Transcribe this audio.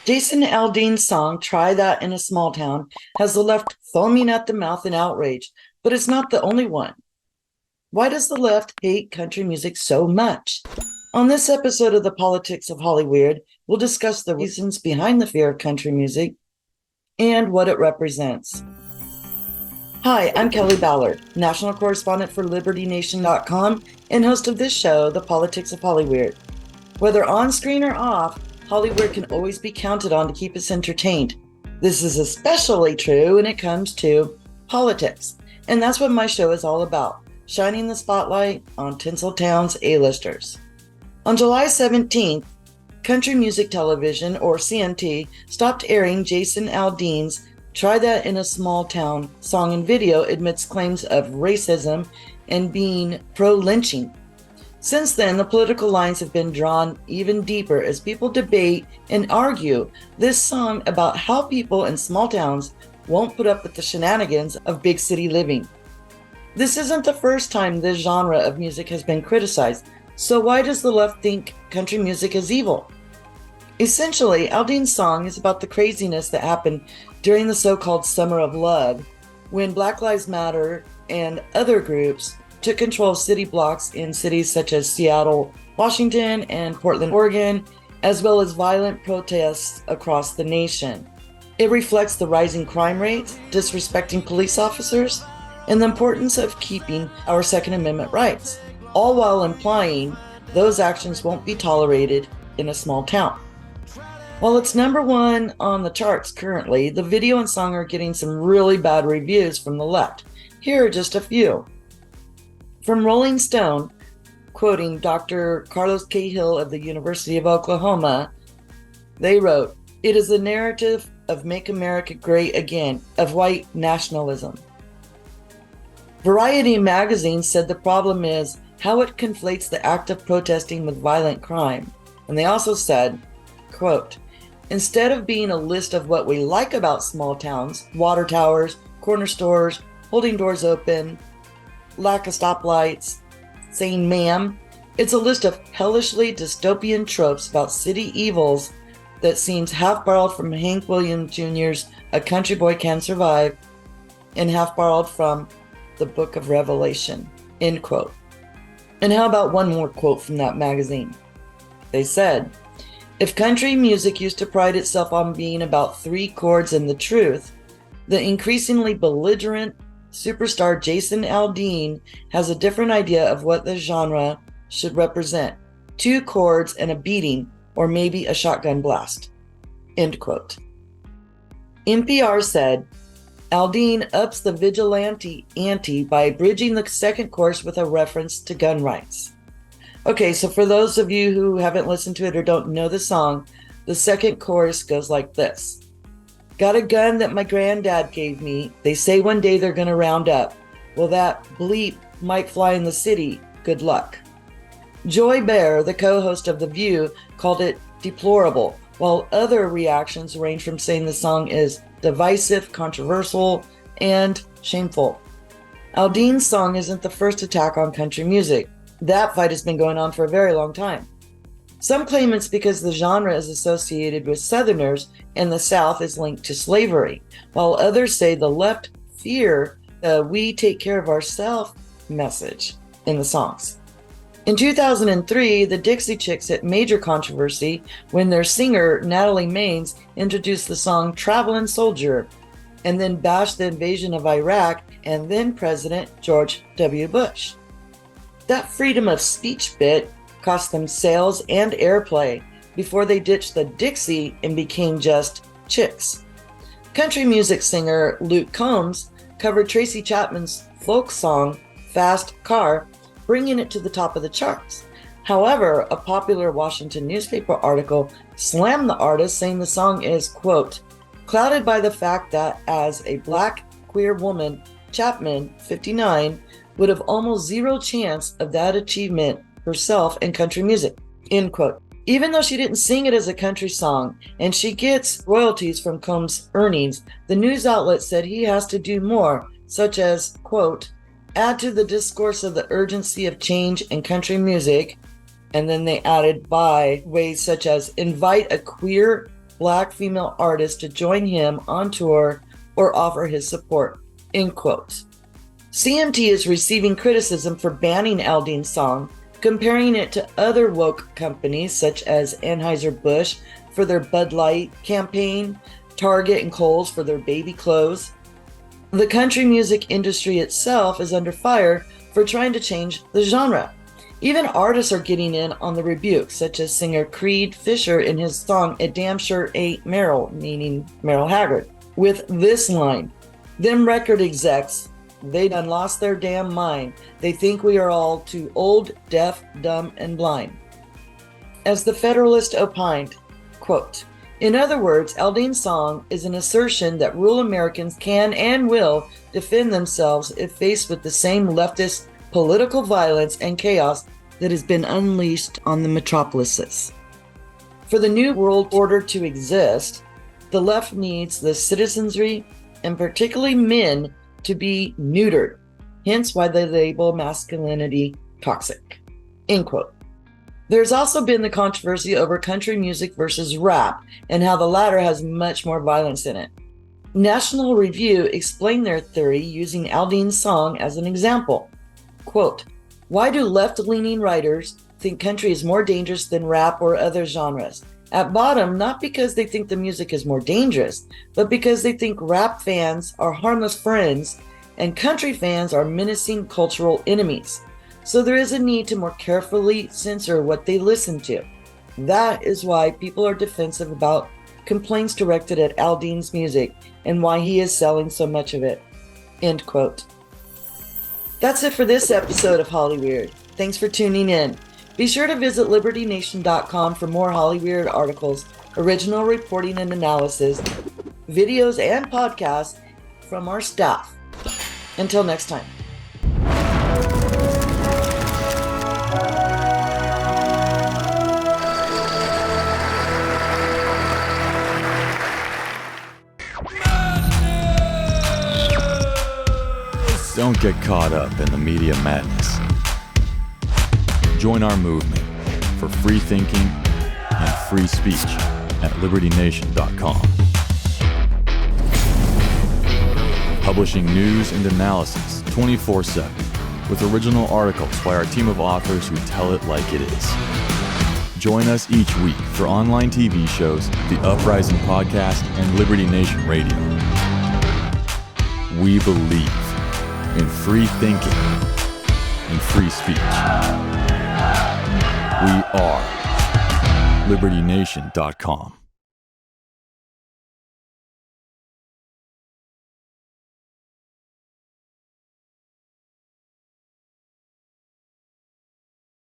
Jason Aldean's song, Try That in a Small Town, has the left foaming at the mouth in outrage, but it's not the only one. Why does the left hate country music so much? On this episode of the Politics of HollyWeird, we'll discuss the reasons behind the fear of country music and what it represents. Hi, I'm Kelly Ballard, national correspondent for LibertyNation.com and host of this show, The Politics of HollyWeird. Whether on screen or off, HollyWeird can always be counted on to keep us entertained. This is especially true when it comes to politics, and that's what my show is all about, shining the spotlight on Tinseltown's A-listers. On July 17th, Country Music Television, or CMT, stopped airing Jason Aldean's Try That in a Small Town song and video amidst claims of racism and being pro-lynching. Since then, the political lines have been drawn even deeper as people debate and argue this song about how people in small towns won't put up with the shenanigans of big city living. This isn't the first time this genre of music has been criticized, so why does the left think country music is evil? Essentially, Aldean's song is about the craziness that happened during the so-called Summer of Love, when Black Lives Matter and other groups took control of city blocks in cities such as Seattle, Washington, and Portland, Oregon, as well as violent protests across the nation. It reflects the rising crime rates, disrespecting police officers, and the importance of keeping our Second Amendment rights, all while implying those actions won't be tolerated in a small town. While it's number one on the charts currently, the video and song are getting some really bad reviews from the left. Here are just a few. From Rolling Stone, quoting Dr. Carlos Cahill of the University of Oklahoma, they wrote, "It is a narrative of Make America Great Again, of white nationalism." Variety magazine said the problem is how it conflates the act of protesting with violent crime. And they also said, quote, "Instead of being a list of what we like about small towns, water towers, corner stores, holding doors open, lack of stoplights, saying ma'am, it's a list of hellishly dystopian tropes about city evils that seems half borrowed from Hank Williams Jr.'s A Country Boy Can Survive and half borrowed from the Book of Revelation," end quote. And how about one more quote from that magazine? They said, "If country music used to pride itself on being about three chords and the truth, the increasingly belligerent superstar Jason Aldean has a different idea of what the genre should represent. Two chords and a beating, or maybe a shotgun blast," end quote. NPR said, "Aldean ups the vigilante ante by bridging the second chorus with a reference to gun rights." Okay, so for those of you who haven't listened to it or don't know the song, the second chorus goes like this. "Got a gun that my granddad gave me. They say one day they're gonna round up. Well, that bleep might fly in the city. Good luck." Joy Behar, the co-host of The View, called it deplorable, while other reactions range from saying the song is divisive, controversial, and shameful. Aldean's song isn't the first attack on country music. That fight has been going on for a very long time. Some claim it's because the genre is associated with Southerners and the South is linked to slavery, while others say the left fear the "we take care of ourselves" message in the songs. In 2003, the Dixie Chicks hit major controversy when their singer, Natalie Maines, introduced the song "Travelin' Soldier" and then bashed the invasion of Iraq and then President George W. Bush. That freedom of speech bit cost them sales and airplay before they ditched the Dixie and became just Chicks. Country music singer Luke Combs covered Tracy Chapman's folk song "Fast Car," bringing it to the top of the charts. However, a popular Washington newspaper article slammed the artist, saying the song is, quote, "clouded by the fact that as a black queer woman, Chapman, 59, would have almost zero chance of that achievement herself in country music," end quote. Even though she didn't sing it as a country song and she gets royalties from Combs' earnings, the news outlet said he has to do more, such as, quote, "add to the discourse of the urgency of change in country music," and then they added by ways such as invite a queer Black female artists to join him on tour or offer his support, end quote. CMT is receiving criticism for banning Aldean's song, comparing it to other woke companies such as Anheuser-Busch for their Bud Light campaign, Target and Kohl's for their baby clothes. The country music industry itself is under fire for trying to change the genre. Even artists are getting in on the rebuke, such as singer Creed Fisher in his song It Damn Sure Ain't Meryl, meaning Meryl Haggard, with this line, "Them record execs, they done lost their damn mind. They think we are all too old, deaf, dumb, and blind." As the Federalist opined, quote, "In other words, Aldean's song is an assertion that rural Americans can and will defend themselves if faced with the same leftist political violence and chaos that has been unleashed on the metropolises. For the new world order to exist, the left needs the citizenry, and particularly men, to be neutered, hence why they label masculinity toxic," end quote. There's also been the controversy over country music versus rap and how the latter has much more violence in it. National Review explained their theory using Aldean's song as an example. Quote, "Why do left-leaning writers think country is more dangerous than rap or other genres? At bottom, not because they think the music is more dangerous, but because they think rap fans are harmless friends and country fans are menacing cultural enemies. So there is a need to more carefully censor what they listen to. That is why people are defensive about complaints directed at Aldean's music and why he is selling so much of it," end quote. That's it for this episode of HollyWeird. Thanks for tuning in. Be sure to visit LibertyNation.com for more HollyWeird articles, original reporting and analysis, videos, and podcasts from our staff. Until next time. Don't get caught up in the media madness. Join our movement for free thinking and free speech at LibertyNation.com. Publishing news and analysis 24/7 with original articles by our team of authors who tell it like it is. Join us each week for online TV shows, The Uprising Podcast, and Liberty Nation Radio. We believe in free thinking and free speech. We are LibertyNation.com.